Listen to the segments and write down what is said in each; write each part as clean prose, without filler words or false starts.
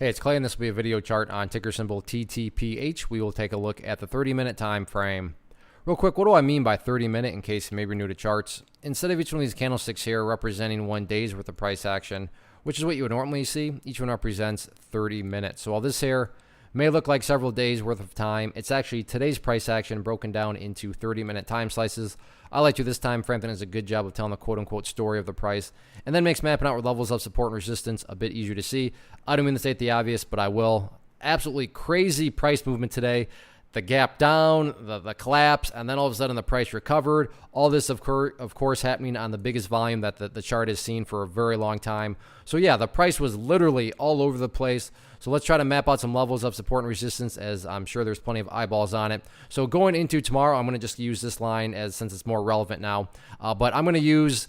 Hey, it's Clay, and this will be a video chart on ticker symbol TTPH. We will take a look at the 30-minute time frame. Real quick, what do I mean by 30-minute in case you may be new to charts? Instead of each one of these candlesticks here representing 1 day's worth of price action, which is what you would normally see, each one represents 30 minutes. So while this here may look like several days worth of time, it's actually today's price action broken down into 30-minute time slices. I like to this time frame that does a good job of telling the quote-unquote story of the price, and then makes mapping out with levels of support and resistance a bit easier to see. I don't mean to state the obvious, but I will. Absolutely crazy price movement today. The gap down, the collapse, and then all of a sudden the price recovered. All this, of course, happening on the biggest volume that the chart has seen for a very long time. So yeah, the price was literally all over the place. So let's try to map out some levels of support and resistance, as I'm sure there's plenty of eyeballs on it. So going into tomorrow, I'm going to just use this line since it's more relevant now. But I'm going to use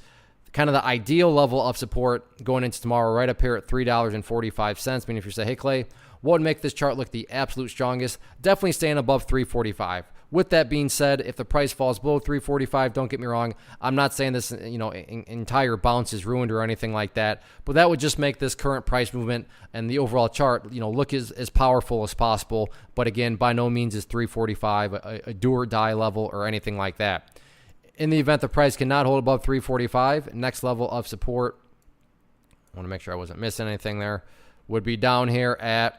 kind of the ideal level of support going into tomorrow right up here at $3.45. Meaning if you say, hey, Clay, what would make this chart look the absolute strongest? Definitely staying above 345. With that being said, if the price falls below 345, don't get me wrong, I'm not saying this, entire bounce is ruined or anything like that, but that would just make this current price movement and the overall chart, look as powerful as possible. But again, by no means is 345 a do or die level or anything like that. In the event the price cannot hold above 345, next level of support, I want to make sure I wasn't missing anything there, would be down here at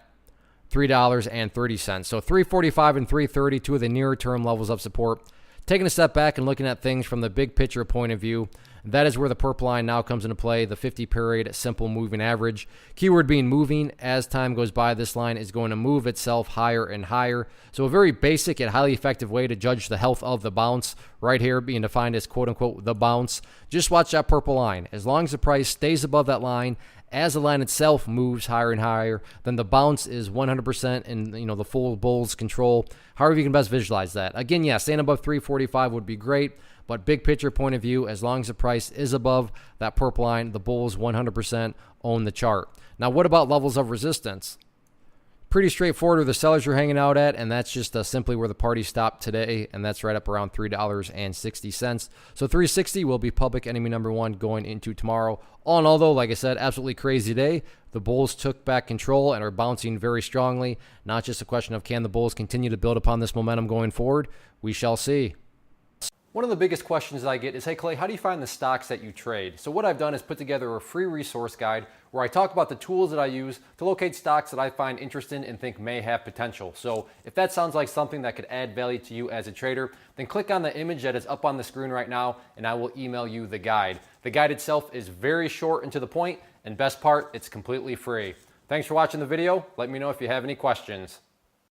$3.30. So 345 and 330, two of the nearer term levels of support. Taking a step back and looking at things from the big picture point of view, that is where the purple line now comes into play, the 50-period simple moving average. Keyword being moving. As time goes by, this line is going to move itself higher and higher. So a very basic and highly effective way to judge the health of the bounce, right here being defined as quote-unquote the bounce. Just watch that purple line. As long as the price stays above that line, as the line itself moves higher and higher, then the bounce is 100% in the full bull's control. However you can best visualize that. Again, yeah, staying above 345 would be great, but big picture point of view, as long as the price is above that purple line, the bulls 100% own the chart. Now, what about levels of resistance? Pretty straightforward where the sellers are hanging out at, and that's just simply where the party stopped today, and that's right up around $3.60. So 360 will be public enemy number one going into tomorrow. All in all, though, like I said, absolutely crazy day. The bulls took back control and are bouncing very strongly. Not just a question of can the bulls continue to build upon this momentum going forward? We shall see. One of the biggest questions that I get is, hey Clay, how do you find the stocks that you trade? So what I've done is put together a free resource guide where I talk about the tools that I use to locate stocks that I find interesting and think may have potential. So if that sounds like something that could add value to you as a trader, then click on the image that is up on the screen right now and I will email you the guide. The guide itself is very short and to the point, and best part, it's completely free. Thanks for watching the video. Let me know if you have any questions.